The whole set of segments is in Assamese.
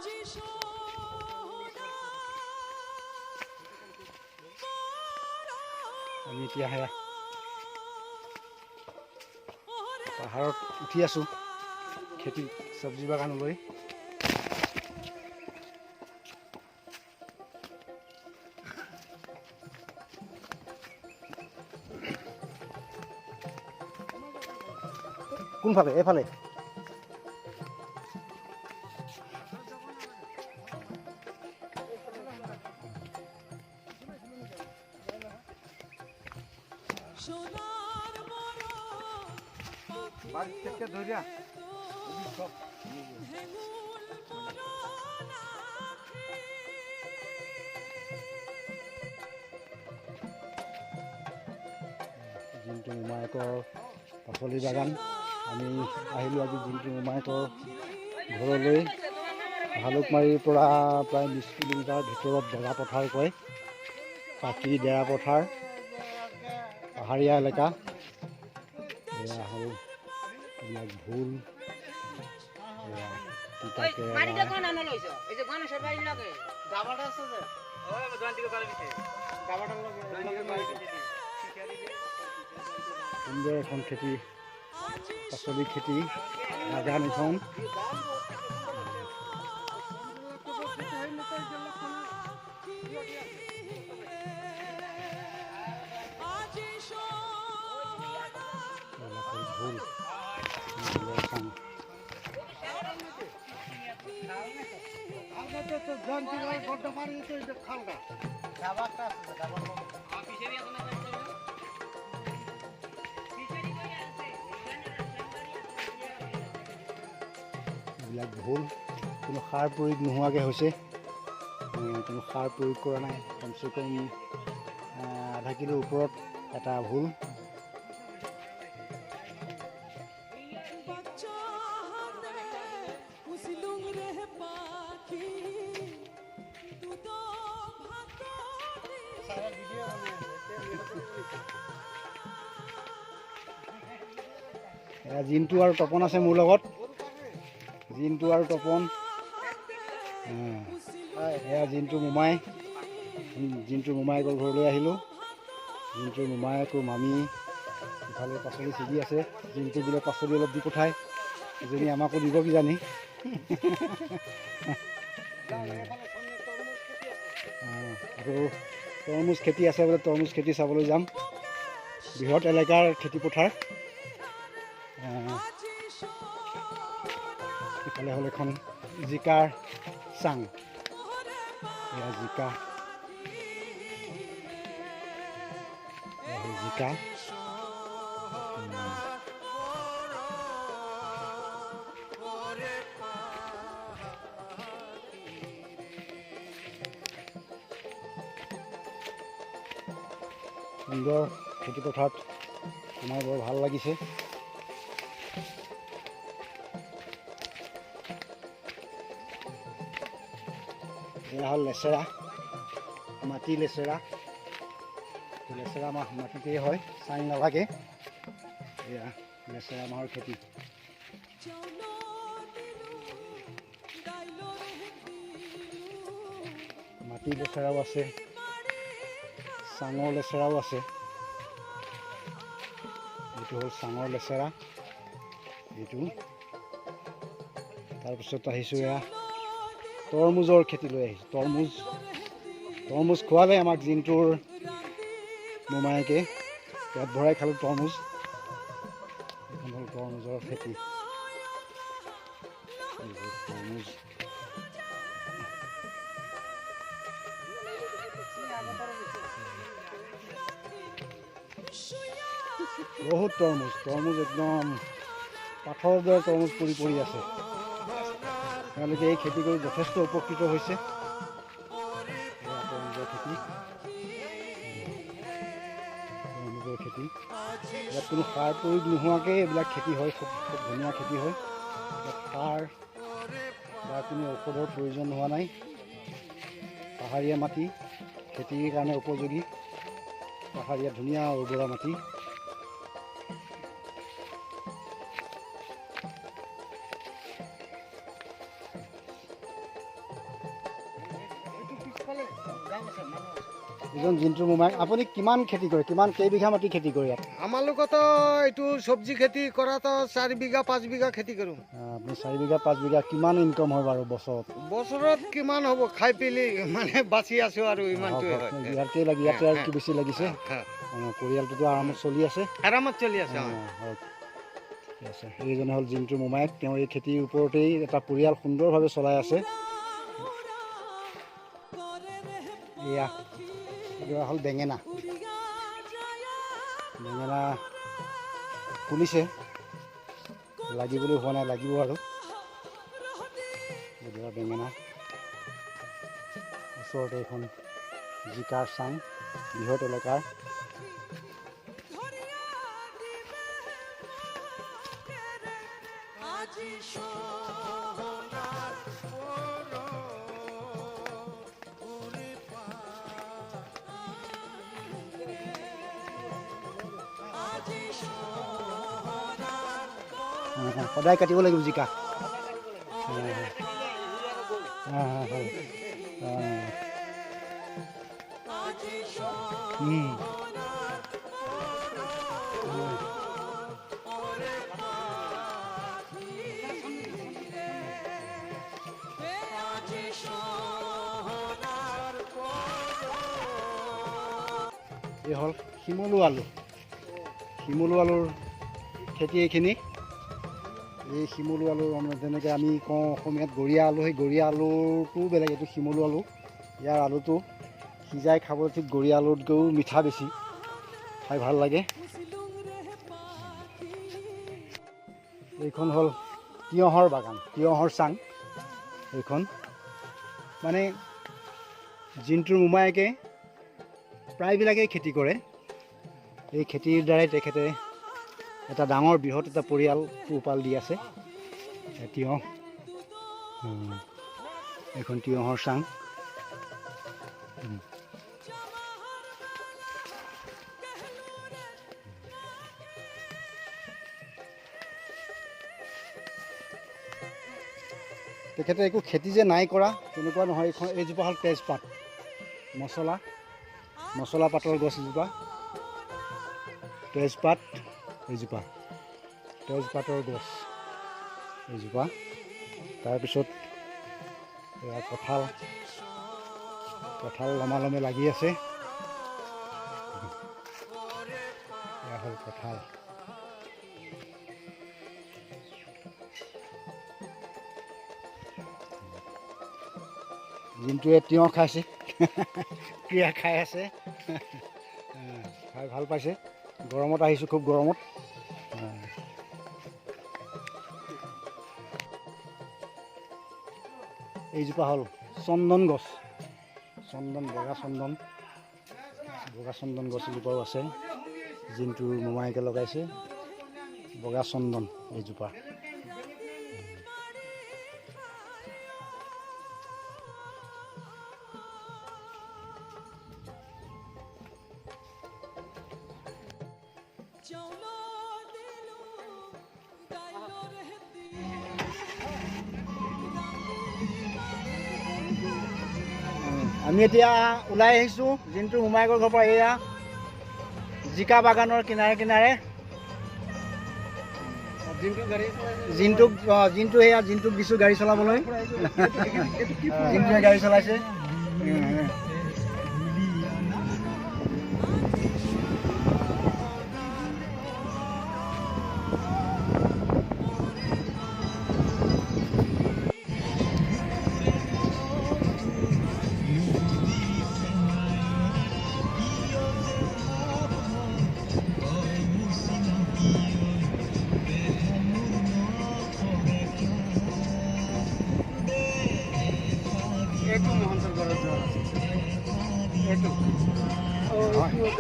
আমি এতিয়া পাহাৰত উঠি আছোঁ খেতি চব্জি বাগানলৈ। কোনফালে? এইফালে। ধৰিয়া জিন্তু মোমায়েকৰ পাচলি বাগান। আমি আহিলোঁ আজি জিন্তু মোমায়েকৰ ঘৰলৈ। ভালুকমাৰীৰ পৰা প্ৰায় 20 কিলোমিটাৰ ভিতৰত ডেৰা পথাৰ কয়। পাখি ডেৰা পথাৰ, পাহাৰীয়া এলেকা। এয়া হ'ল এইবিলাক ভোল, তিতা কেৰেলা, সুন্দৰ এখন খেতি, পাচলি খেতি বাগান এখন। ভোল এইবিলাক ভোল কোনো সাৰ প্ৰয়োগ নোহোৱাকৈ হৈছে, কোনো সাৰ প্ৰয়োগ কৰা নাই। কমচে কম আধা কিলোৰ ওপৰত এটা ভোল। এয়া জিন্তু আৰু তপন আছে মোৰ লগত। জিন্তু আৰু তপন, এয়া জিন্তু মোমাই। জিন্তু মোমায়েকৰ ঘৰলৈ আহিলোঁ। জিন্তু মোমায়েকৰ মামী ইফালে পাচলি ছিগি আছে। জিন্তু বোলে পাচলি অলপ দি পঠায়, এজনী আমাকো দিব কিজানি। আৰু তৰমুজ খেতি আছে বোলে, তৰমুজ খেতি চাবলৈ যাম। বৃহৎ এলেকাৰ খেতি পথাৰ। ইফালে হ'ল এখন জিকাৰ চাং। এয়া জিকা, জিকা। সুন্দৰ খেতি পথাৰত সোমাই বৰ ভাল লাগিছে। এয়া হ'ল লেচেৰা, মাটি লেচেৰা। লেচেৰা মাহ মাটিতেই হয়, চাই নালাগে। এয়া লেচেৰা মাহৰ খেতি। মাটি লেচেৰাও আছে, চাঙৰ লেচেৰাও আছে। এইটো হ'ল চাঙৰ লেচেৰা। এইটো তাৰপিছত আহিছোঁ এয়া তৰমুজৰ খেতি লৈ আহিছোঁ। তৰমুজ খোৱালে আমাক জিন্তুৰ মোমায়েকে, পেট ভৰাই খালোঁ তৰমুজ। এখন হ'ল তৰমুজৰ খেতি। তৰমুজ বহুত তৰমুজ একদম পাথৰৰ দৰে তৰমুজ পৰি পৰি আছে। তেওঁলোকে এই খেতি কৰি যথেষ্ট উপকৃত হৈছে। তৰমুজৰ খেতি, ইয়াত কোনো সাৰ প্ৰয়োগ নোহোৱাকৈ এইবিলাক খেতি হয়। খুব ধুনীয়া খেতি হয়। ইয়াত সাৰ বা কোনো ঔষধৰ প্ৰয়োজন হোৱা নাই। পাহাৰীয়া মাটি, খেতিৰ কাৰণে উপযোগী। পাহাৰীয়া ধুনীয়া উৰ্বৰা মাটি। এজন জিন্টুৰ মোমাইক। আপুনি কিমান খেতি কৰে, কেইবিঘা মাটি খেতি কৰে ইয়াত? আমালোকতো এইটো চব্জি খেতি কৰাতো 4 বিঘা 5 বিঘা খেতি কৰোঁ। আপুনি 4 বিঘা 5 বিঘা কিমান ইনকম হয় বাৰু বছৰত? বছৰত কিমান হ'ব, খাই পেলি মানে বাচি আছোঁ আৰু ইমানটোৱে হয়। ইয়াতে আৰু কি বেছি লাগিছে? পৰিয়ালটোতো আৰামত চলি আছে? আৰামত চলি আছে। হয়, ঠিক আছে। এইজনে হ'ল জিন্টুৰ মোমাইক। তেওঁ এই খেতিৰ ওপৰতেই এটা পৰিয়াল সুন্দৰভাৱে চলাই আছে। এয়া হ'ল বেঙেনা ফুলিছে, লাগিবলৈ হোৱা নাই, লাগিব আৰু। বেঙেনা ওচৰতে এখন জিকাৰ চাং, বৃহৎ এলেকাৰ। সদায় কাটিব লাগিব জিকা। এই হ'ল শিমলু আলু। শিমলু আলুৰ খেতি এইখিনি। এই শিমলু আলু যেনেকৈ আমি কওঁ অসমীয়াত গৰিয়া আলু, সেই গৰিয়া আলুটোও বেলেগ, এইটো শিমলু আলু। ইয়াৰ আলুটো সিজাই খাবলৈ ঠিক গৰিয়া আলুতকৈও মিঠা বেছি, খাই ভাল লাগে। এইখন হ'ল তিয়ঁহৰ বাগান, তিয়ঁহৰ চাং এইখন। মানে জিন্টুৰ মোমায়েকে প্ৰায়বিলাকেই খেতি কৰে। এই খেতিৰ দ্বাৰাই তেখেতে এটা ডাঙৰ বৃহৎ এটা পৰিয়াল পোহপাল দি আছে। তিয়ঁহ, এখন তিয়ঁহৰ চাং। তেখেতে একো খেতি যে নাই কৰা তেনেকুৱা নহয়। এইজোপা হ'ল তেজপাত, মছলা পাতৰ গছ এজোপা। তেজপাত এইজোপা, তেজপাতৰ গছ এইজোপা। তাৰপিছত এয়া কঁঠাল লমালমে লাগি আছে। এয়া হ'ল কঁঠাল। জিন্টুৱে তিয়ঁহ খাইছে, ক্ৰিয়া খাই আছে, খাই ভাল পাইছে। গৰমত আহিছোঁ, খুব গৰমত। এইজোপা হ'ল চন্দন গছ, বগা চন্দন গছ এজোপাও আছে। জিন্টুৰ মোমায়েকে লগাইছে বগা চন্দন এইজোপা। আমি এতিয়া ওলাই আহিছোঁ জিন্টুৰ মোমায়েকৰ ঘৰৰ পৰা। এয়া জিকা বাগানৰ কিনাৰে কিনাৰে জিন্টুক দিছোঁ গাড়ী চলাবলৈ। জিন্টুৱে গাড়ী চলাইছে।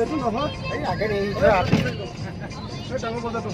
এইটো নহয়, এই আগেৰে ডাঙৰ বজাৰটো।